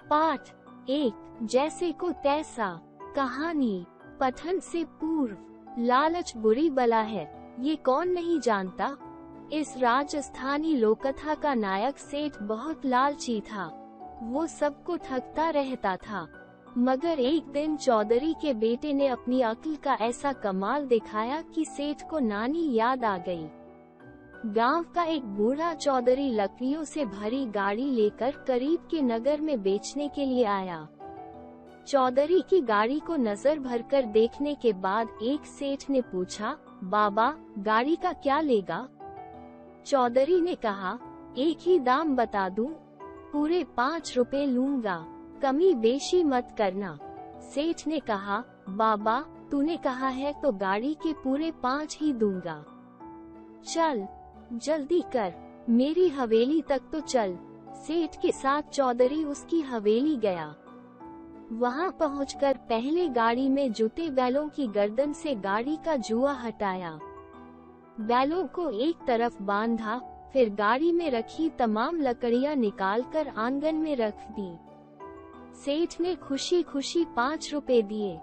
पाठ 1 जैसे को तैसा। कहानी। पठन से पूर्व। लालच बुरी बला है, ये कौन नहीं जानता। इस राजस्थानी लोककथा का नायक सेठ बहुत लालची था। वो सबको ठगता रहता था। मगर एक दिन चौधरी के बेटे ने अपनी अक्ल का ऐसा कमाल दिखाया कि सेठ को नानी याद आ गई। गांव का एक बूढ़ा चौधरी लकड़ियों से भरी गाड़ी लेकर करीब के नगर में बेचने के लिए आया। चौधरी की गाड़ी को नजर भरकर देखने के बाद एक सेठ ने पूछा, बाबा गाड़ी का क्या लेगा। चौधरी ने कहा, एक ही दाम बता दूं, पूरे 5 रुपए लूंगा, कमी बेशी मत करना। सेठ ने कहा, बाबा तूने कहा है तो गाड़ी के पूरे 5 ही दूंगा। चल जल्दी कर, मेरी हवेली तक तो चल। सेठ के साथ चौधरी उसकी हवेली गया। वहां पहुंचकर पहले गाड़ी में जुटे बैलों की गर्दन से गाड़ी का जुआ हटाया। बैलों को एक तरफ बांधा, फिर गाड़ी में रखी तमाम लकड़ियां निकालकर आंगन में रख दी। सेठ ने खुशी खुशी 5 रुपए दिए।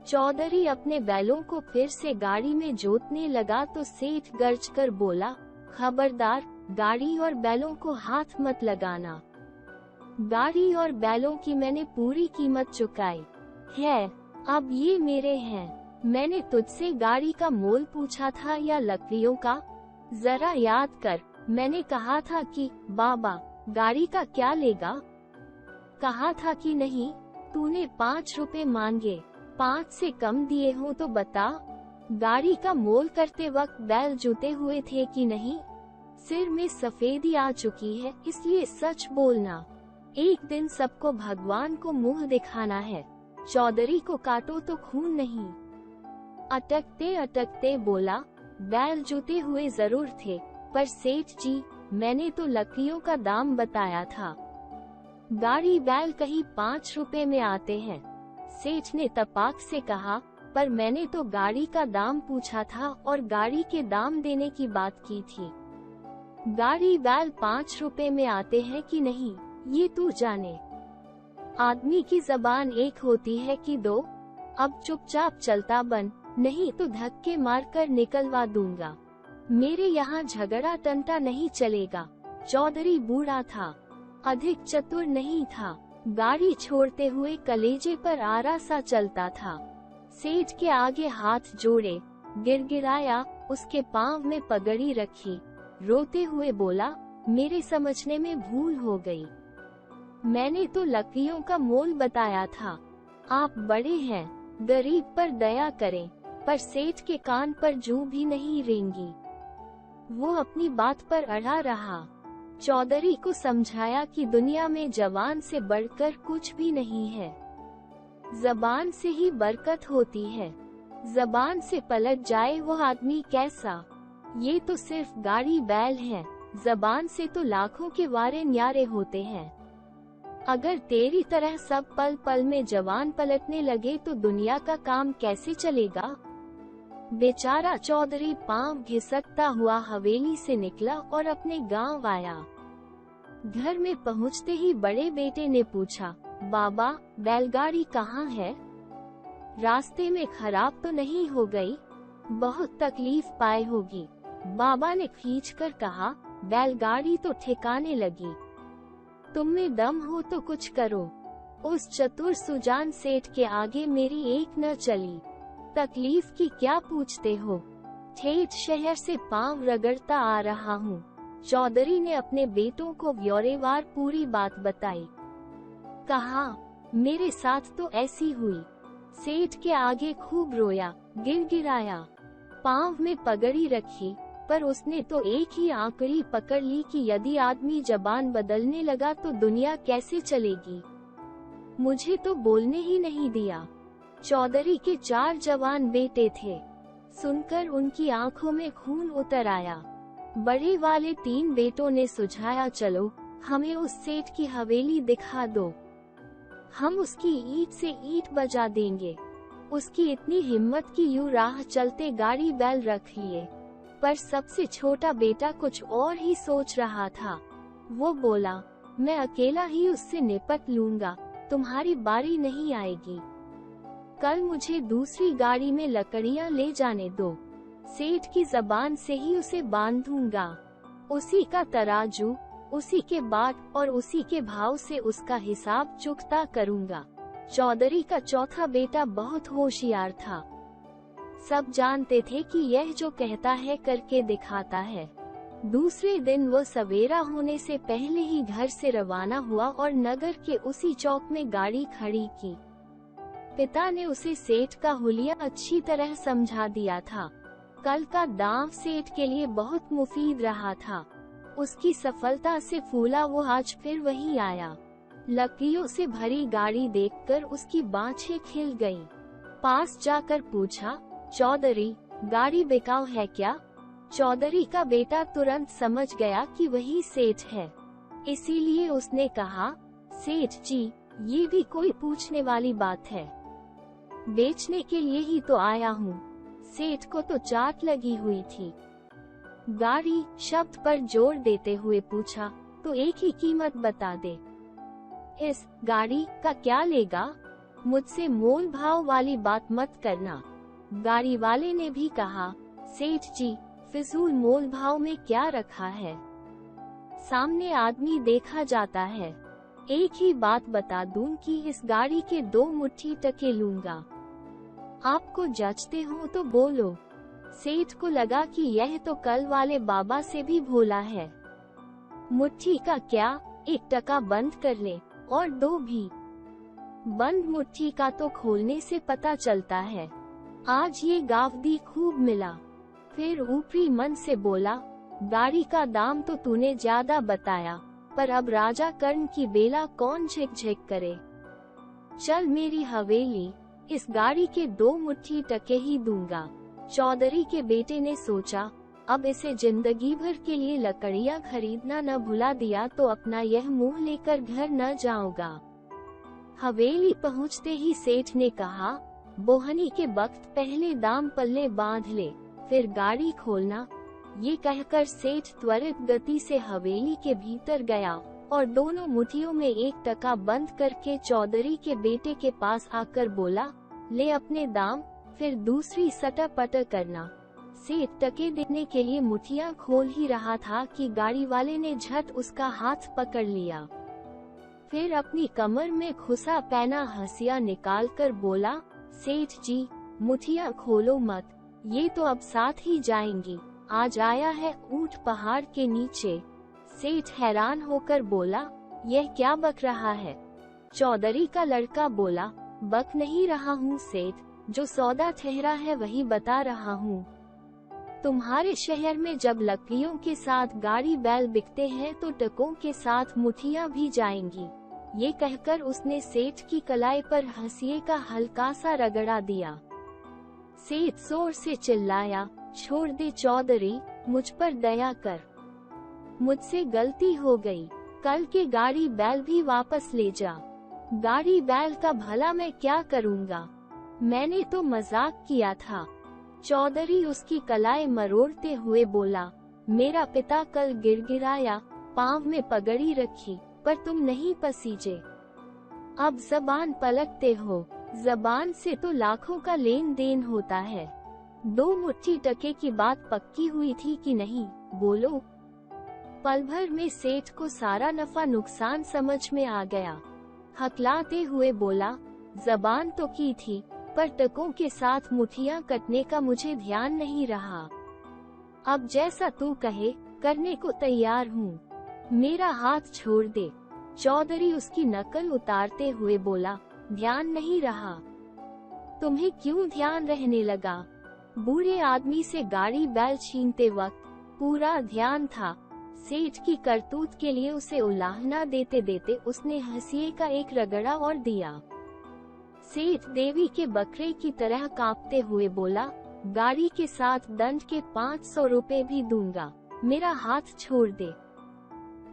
चौधरी अपने बैलों को फिर से गाड़ी में जोतने लगा तो सेठ गर्ज कर बोला, खबरदार, गाड़ी और बैलों को हाथ मत लगाना। गाड़ी और बैलों की मैंने पूरी कीमत चुकाई है, अब ये मेरे हैं। मैंने तुझसे गाड़ी का मोल पूछा था या लकड़ियों का? जरा याद कर, मैंने कहा था कि बाबा गाड़ी का क्या लेगा? कहा था कि नहीं? तूने 5 रुपए मांगे, 5 से कम दिए हो तो बता। गाड़ी का मोल करते वक्त बैल जुटे हुए थे कि नहीं? सिर में सफेदी आ चुकी है, इसलिए सच बोलना। एक दिन सबको भगवान को मुंह दिखाना है। चौधरी को काटो तो खून नहीं। अटकते अटकते बोला, बैल जुटे हुए जरूर थे, पर सेठ जी मैंने तो लकड़ियों का दाम बताया था। गाड़ी बैल कहीं 5 रुपए में आते हैं। सेठ ने तपाक से कहा, पर मैंने तो गाड़ी का दाम पूछा था और गाड़ी के दाम देने की बात की थी। गाड़ी बैल 5 रुपए में आते हैं कि नहीं, ये तू जाने। आदमी की जबान एक होती है कि दो। अब चुपचाप चलता बन, नहीं तो धक्के मारकर निकलवा दूंगा। मेरे यहाँ झगड़ा टंटा नहीं चलेगा। चौधरी बूढ़ा था, अधिक चतुर नहीं था। गाड़ी छोड़ते हुए कलेजे पर आरा सा चलता था। सेठ के आगे हाथ जोड़े, गिड़गिड़ाया, उसके पांव में पगड़ी रखी, रोते हुए बोला, मेरे समझने में भूल हो गई। मैंने तो लकड़ियों का मोल बताया था। आप बड़े हैं, गरीब पर दया करें। पर सेठ के कान पर जूं भी नहीं रेंगी। वो अपनी बात पर अड़ा रहा। चौधरी को समझाया कि दुनिया में जवान से बढ़कर कुछ भी नहीं है। जबान से ही बरकत होती है। जबान से पलट जाए वो आदमी कैसा। ये तो सिर्फ गाड़ी बैल है, जबान से तो लाखों के वारे न्यारे होते हैं। अगर तेरी तरह सब पल पल में जवान पलटने लगे तो दुनिया का काम कैसे चलेगा। बेचारा चौधरी पांव घिसकता हुआ हवेली से निकला और अपने गांव आया। घर में पहुंचते ही बड़े बेटे ने पूछा, बाबा बैलगाड़ी कहाँ है? रास्ते में खराब तो नहीं हो गई? बहुत तकलीफ पाए होगी। बाबा ने खींचकर कहा, बैलगाड़ी तो ठिकाने लगी। तुम में दम हो तो कुछ करो। उस चतुर सुजान सेठ के आगे मेरी एक न चली। तकलीफ की क्या पूछते हो? ठेठ शहर से पांव रगड़ता आ रहा हूँ। चौधरी ने अपने बेटों को ब्यौरेवार पूरी बात बताई। कहा, मेरे साथ तो ऐसी हुई। सेठ के आगे खूब रोया, गिड़गिड़ाया, पांव में पगड़ी रखी, पर उसने तो एक ही आंकड़ी पकड़ ली कि यदि आदमी जबान बदलने लगा तो दुनिया कैसे चलेगी। मुझे तो बोलने ही नहीं दिया। चौधरी के 4 जवान बेटे थे। सुनकर उनकी आंखों में खून उतर आया। बड़े वाले 3 बेटों ने सुझाया, चलो हमें उस सेठ की हवेली दिखा दो, हम उसकी ईंट से ईंट बजा देंगे। उसकी इतनी हिम्मत कि यूं राह चलते गाड़ी बैल रख लिए। पर सबसे छोटा बेटा कुछ और ही सोच रहा था। वो बोला, मैं अकेला ही उससे निपट लूंगा, तुम्हारी बारी नहीं आएगी। कल मुझे दूसरी गाड़ी में लकड़ियां ले जाने दो। सेठ की जबान से ही उसे बांधूंगा। उसी का तराजू, उसी के बाट और उसी के भाव से उसका हिसाब चुकता करूंगा। चौधरी का चौथा बेटा बहुत होशियार था। सब जानते थे कि यह जो कहता है करके दिखाता है। दूसरे दिन वो सवेरा होने से पहले ही घर से रवाना हुआ और नगर के उसी चौक में गाड़ी खड़ी की। पिता ने उसे सेठ का हुलिया अच्छी तरह समझा दिया था। कल का दांव सेठ के लिए बहुत मुफीद रहा था। उसकी सफलता से फूला वो आज फिर वहीं आया। लकड़ियों से भरी गाड़ी देखकर उसकी बाँछें खिल गईं। पास जाकर पूछा, चौधरी, गाड़ी बिकाऊ है क्या? चौधरी का बेटा तुरंत समझ गया कि वही सेठ है, इसीलिए उसने कहा, सेठ जी, ये भी कोई पूछने वाली बात है? बेचने के लिए ही तो आया हूँ। सेठ को तो चाट लगी हुई थी। गाड़ी शब्द पर जोर देते हुए पूछा, तो एक ही कीमत बता दे। इस गाड़ी का क्या लेगा? मुझसे मोल भाव वाली बात मत करना। गाड़ी वाले ने भी कहा, सेठ जी, फिजूल मोल भाव में क्या रखा है? सामने आदमी देखा जाता है। एक ही बात बता दूं कि इस गाड़ी के 2 मुट्ठी टके लूंगा। आपको जचते हो तो बोलो। सेठ को लगा कि यह तो कल वाले बाबा से भी भोला है। मुट्ठी का क्या, 1 टका बंद कर ले, और 2 भी। बंद मुट्ठी का तो खोलने से पता चलता है। आज ये गावदी खूब मिला। फिर ऊपरी मन से बोला, गाड़ी का दाम तो तूने ज्यादा बताया, पर अब राजा कर्ण की बेला कौन झिक झिक करे। चल मेरी हवेली, इस गाड़ी के 2 मुट्ठी टके ही दूंगा। चौधरी के बेटे ने सोचा, अब इसे जिंदगी भर के लिए लकड़ियां खरीदना न भुला दिया तो अपना यह मुंह लेकर घर न जाऊंगा। हवेली पहुंचते ही सेठ ने कहा, बोहनी के वक्त पहले दाम पल्ले बांध ले, फिर गाड़ी खोलना। ये कहकर सेठ त्वरित गति से हवेली के भीतर गया और दोनों मुट्ठियों में 1 टका बंद करके चौधरी के बेटे के पास आकर बोला, ले अपने दाम, फिर दूसरी सटापट करना। सेठ टके देने के लिए मुट्ठियां खोल ही रहा था कि गाड़ी वाले ने झट उसका हाथ पकड़ लिया। फिर अपनी कमर में खुसा पहना हंसिया निकालकर बोला, सेठ जी, मुट्ठियां खोलो मत, ये तो अब साथ ही जाएंगी। आज आया है ऊंट पहाड़ के नीचे। सेठ हैरान होकर बोला, यह क्या बक रहा है? चौधरी का लड़का बोला, बक नहीं रहा हूँ सेठ, जो सौदा ठहरा है वही बता रहा हूँ। तुम्हारे शहर में जब लकड़ियों के साथ गाड़ी बैल बिकते हैं तो टकों के साथ मुट्ठियां भी जाएंगी। ये कहकर उसने सेठ की कलाई पर हंसिए का हल्का सा रगड़ा दिया। सेठ जोर से चिल्लाया, छोड़ दे चौधरी, मुझ पर दया कर, मुझसे गलती हो गई। कल के गाड़ी बैल भी वापस ले जा। गाड़ी बैल का भला मैं क्या करूँगा? मैंने तो मजाक किया था। चौधरी उसकी कलाई मरोड़ते हुए बोला, मेरा पिता कल गिड़गिड़ाया, पाँव में पगड़ी रखी, पर तुम नहीं पसीजे। अब जबान पलटते हो। जबान से तो लाखों का लेन देन होता है। 2 मुट्ठी टके की बात पक्की हुई थी कि नहीं, बोलो। पल भर में सेठ को सारा नफा नुकसान समझ में आ गया। हकलाते हुए बोला, जबान तो की थी, पर टकों के साथ मुट्ठियां कटने का मुझे ध्यान नहीं रहा। अब जैसा तू कहे करने को तैयार हूँ। मेरा हाथ छोड़ दे। चौधरी उसकी नकल उतारते हुए बोला, ध्यान नहीं रहा? तुम्हें क्यों ध्यान रहने लगा? बूढ़े आदमी से गाड़ी बैल छीनते वक्त पूरा ध्यान था। सेठ की करतूत के लिए उसे उलाहना देते देते उसने हंसिए का एक रगड़ा और दिया। सेठ देवी के बकरे की तरह कांपते हुए बोला, गाड़ी के साथ दंड के 500 रुपए भी दूंगा, मेरा हाथ छोड़ दे।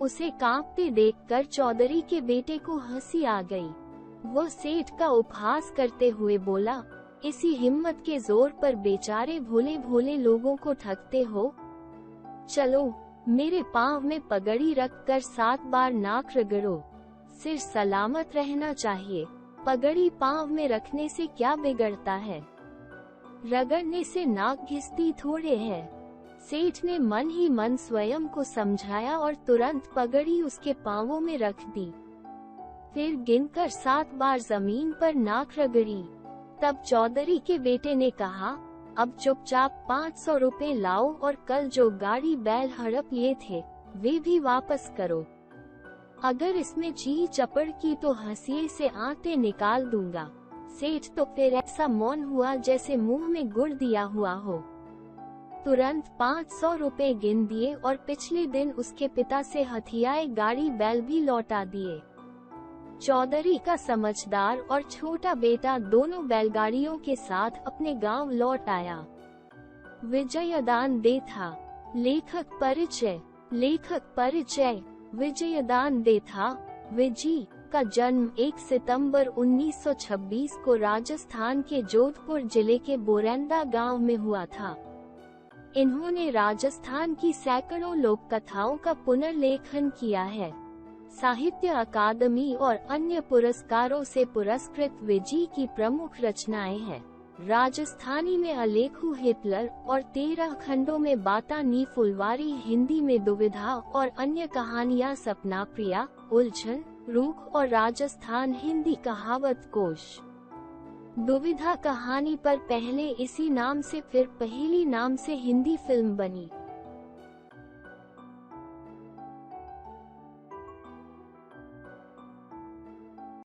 उसे कांपते देखकर चौधरी के बेटे को हंसी आ गई। वो सेठ का उपहास करते हुए बोला, इसी हिम्मत के जोर पर बेचारे भोले भोले लोगों को ठगते हो। चलो, मेरे पाँव में पगड़ी रखकर 7 बार नाक रगड़ो। सिर सलामत रहना चाहिए। पगड़ी पाँव में रखने से क्या बिगड़ता है? रगड़ने से नाक घिसती थोड़े है। सेठ ने मन ही मन स्वयं को समझाया और तुरंत पगड़ी उसके पांवों में रख दी। फिर गिनकर 7 बार जमीन पर नाक रगड़ी। तब चौधरी के बेटे ने कहा, अब चुपचाप 500 रुपए लाओ और कल जो गाड़ी बैल हड़प लिए थे वे भी वापस करो। अगर इसमें ची चपड़ की तो हंसिए से आंतें निकाल दूंगा। सेठ तो फिर ऐसा मौन हुआ जैसे मुंह में गुड़ दिया हुआ हो। तुरंत 500 रुपए गिन दिए और पिछले दिन उसके पिता से हथियाए गाड़ी बैल भी लौटा दिए। चौधरी का समझदार और छोटा बेटा दोनों बैलगाड़ियों के साथ अपने गांव लौट आया। विजयदान दे था। लेखक परिचय विजयदान दे था। विजी का जन्म 1 सितंबर 1926 को राजस्थान के जोधपुर जिले के बोरंदा गांव में हुआ था। इन्होंने राजस्थान की सैकड़ों लोक कथाओं का पुनर्लेखन किया है। साहित्य अकादमी और अन्य पुरस्कारों से पुरस्कृत विजी की प्रमुख रचनाएं हैं राजस्थानी में अलेखू हिटलर और 13 खंडों में बाता नी फुलवारी, हिंदी में दुविधा और अन्य कहानियां, सपना प्रिया, उलझन, रूख और राजस्थान हिंदी कहावत कोश। दुविधा कहानी पर पहले इसी नाम से फिर पहेली नाम से हिंदी फिल्म बनी।